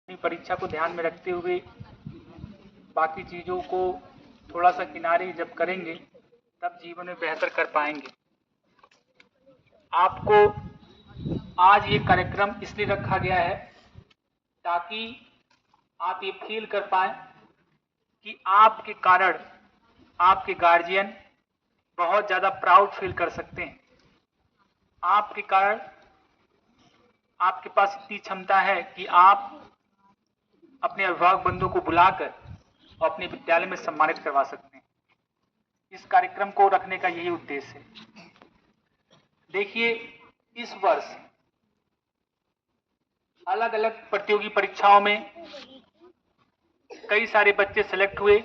अपनी परीक्षा को ध्यान में रखते हुए बाकी चीज़ों को थोड़ा सा किनारे जब करेंगे तब जीवन में बेहतर कर पाएंगे। आपको आज ये कार्यक्रम इसलिए रखा गया है ताकि आप ये फील कर पाएं कि आपके कारण आपके गार्जियन बहुत ज़्यादा प्राउड फील कर सकते हैं। आपके कारण आपके पास इतनी क्षमता है कि आप अपने अभिभावक बंधु को बुलाकर और अपने विद्यालय में सम्मानित करवा सकते हैं। इस कार्यक्रम को रखने का यही उद्देश्य है। देखिए, इस वर्ष अलग अलग प्रतियोगी परीक्षाओं में कई सारे बच्चे सेलेक्ट हुए।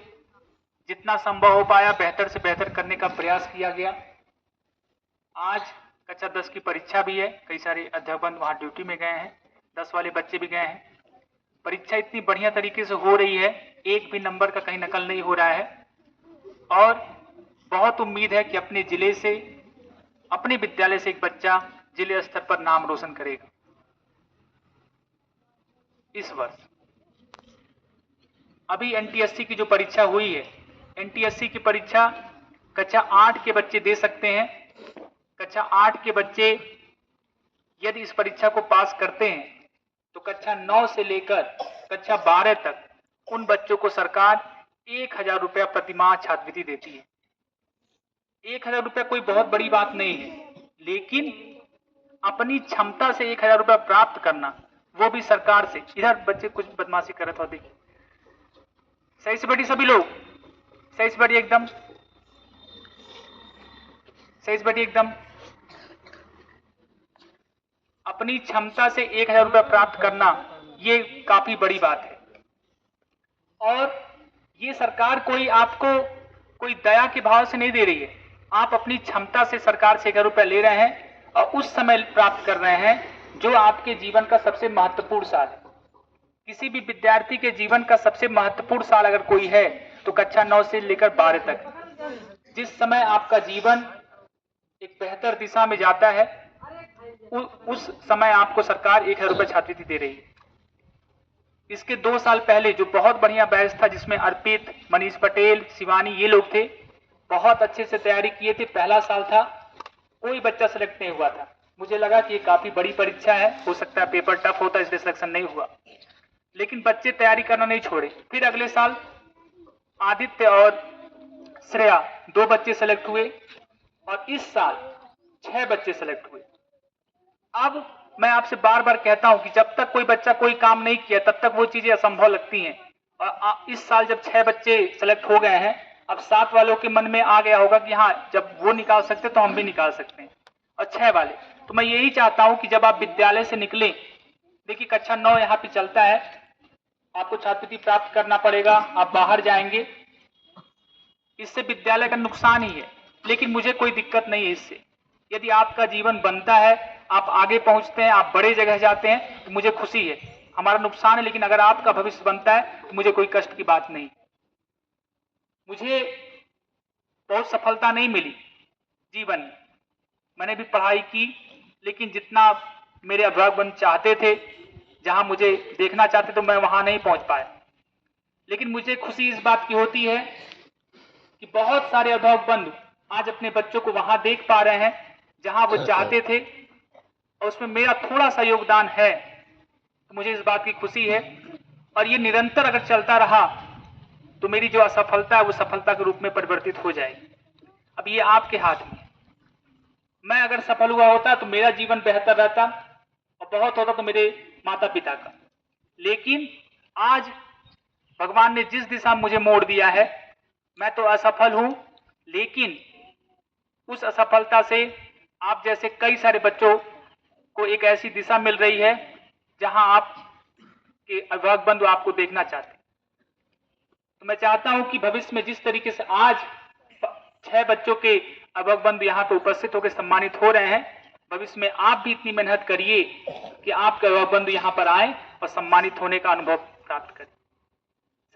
जितना संभव हो पाया बेहतर से बेहतर करने का प्रयास किया गया। आज कक्षा 10 की परीक्षा भी है, कई सारे अध्यापक वहां ड्यूटी में गए हैं, 10 वाले बच्चे भी गए हैं। परीक्षा इतनी बढ़िया तरीके से हो रही है, एक भी नंबर का कहीं नकल नहीं हो रहा है और बहुत उम्मीद है कि अपने जिले से, अपने विद्यालय से एक बच्चा जिले स्तर पर नाम रोशन करेगा। इस वर्ष अभी एनटीएससी की जो परीक्षा हुई है, एनटीएससी की परीक्षा कक्षा 8 के बच्चे दे सकते हैं। कक्षा 8 के बच्चे यदि इस परीक्षा को पास करते हैं तो कक्षा 9 से लेकर कक्षा 12 तक उन बच्चों को सरकार 1000 रुपया प्रतिमाह छात्रवृत्ति देती है। 1000 रुपया कोई बहुत बड़ी बात नहीं है, लेकिन अपनी क्षमता से 1000 रुपया प्राप्त करना, वो भी सरकार से। इधर बच्चे कुछ बदमाशी कर रहे थे, देखिए। सही से बैठिए सभी लोग, सही से बैठिए एकदम, सही से बैठिए एकदम। अपनी क्षमता से 1000 रुपया प्राप्त करना ये काफी बड़ी बात है। और ये सरकार कोई आपको कोई दया के भाव से नहीं दे रही है। आप अपनी क्षमता से सरकार से 1000 रुपया ले रहे हैं और उस समय प्राप्त कर रहे हैं जो आपके जीवन का सबसे महत्वपूर्ण साल है। किसी भी विद्यार्थी के जीवन का सबसे महत्वपूर्ण साल अगर कोई है तो कक्षा 9 से लेकर 12 तक, जिस समय आपका जीवन एक बेहतर दिशा में जाता है, उस समय आपको सरकार 1000 रुपये छात्रवृत्ति दे रही है। इसके 2 साल पहले जो बहुत बढ़िया बैच था, जिसमें अर्पित, मनीष पटेल, शिवानी, ये लोग थे, बहुत अच्छे से तैयारी किए थे। पहला साल था, कोई बच्चा सिलेक्ट नहीं हुआ था। मुझे लगा कि ये काफी बड़ी परीक्षा है, हो सकता है पेपर टफ होता, इसलिए सिलेक्शन नहीं हुआ, लेकिन बच्चे तैयारी करना नहीं छोड़े। फिर अगले साल आदित्य और श्रेया 2 बच्चे सेलेक्ट हुए और इस साल 6 बच्चे सेलेक्ट हुए। अब मैं आपसे बार बार कहता हूं कि जब तक कोई बच्चा कोई काम नहीं किया तब तक वो चीजें असंभव लगती हैं। और इस साल जब 6 बच्चे सेलेक्ट हो गए हैं, अब 7 वालों के मन में आ गया होगा कि हाँ, जब वो निकाल सकते तो हम भी निकाल सकते हैं। और 6 वाले, तो मैं यही चाहता हूं कि जब आप विद्यालय से निकलें, देखिए कक्षा 9 यहाँ पे चलता है, आपको छात्रवृत्ति प्राप्त करना पड़ेगा, आप बाहर जाएंगे, इससे विद्यालय का नुकसान ही है, लेकिन मुझे कोई दिक्कत नहीं है इससे। यदि आपका जीवन बनता है, आप आगे पहुंचते हैं, आप बड़े जगह जाते हैं, तो मुझे खुशी है। हमारा नुकसान है, लेकिन अगर आपका भविष्य बनता है तो मुझे कोई कष्ट की बात नहीं। मुझे बहुत सफलता नहीं मिली जीवन में, मैंने भी पढ़ाई की, लेकिन जितना मेरे अभिभावक चाहते थे, जहां मुझे देखना चाहते तो मैं वहां नहीं पहुंच पाया। लेकिन मुझे खुशी इस बात की होती है कि बहुत सारे अभिभावक बंधु आज अपने बच्चों को वहां देख पा रहे हैं जहां वो चाहते थे, और उसमें मेरा थोड़ा सा योगदान है, तो मुझे इस बात की खुशी है। और ये निरंतर अगर चलता रहा तो मेरी जो असफलता है वो सफलता के रूप में परिवर्तित हो जाएगी। अब ये आपके हाथ में है। मैं अगर सफल हुआ होता तो मेरा जीवन बेहतर रहता, और बहुत होता तो मेरे माता पिता का। लेकिन आज भगवान ने जिस दिशा में मुझे मोड़ दिया है, मैं तो असफल हूं, लेकिन उस असफलता से आप जैसे कई सारे बच्चों को एक ऐसी दिशा मिल रही है जहां आप के अभिभावक बंधु आपको देखना चाहते हैं। तो मैं चाहता हूं कि भविष्य में जिस तरीके से आज 6 बच्चों के अभिभावक बंधु यहाँ पे उपस्थित होकर सम्मानित हो रहे हैं, भविष्य में आप भी इतनी मेहनत करिए कि आपके अभिभावक बंधु यहाँ पर आए और सम्मानित होने का अनुभव प्राप्त करें।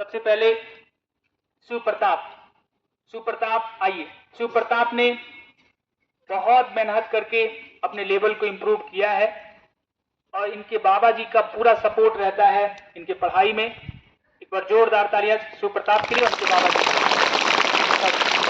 सबसे पहले शिव प्रताप आइए। शिव प्रताप ने बहुत मेहनत करके अपने लेवल को इंप्रूव किया है। और इनके बाबा जी का पूरा सपोर्ट रहता है इनके पढ़ाई में। एक बार जोरदार तालियां सुप्रताप के लिए और उनके बाबा जी।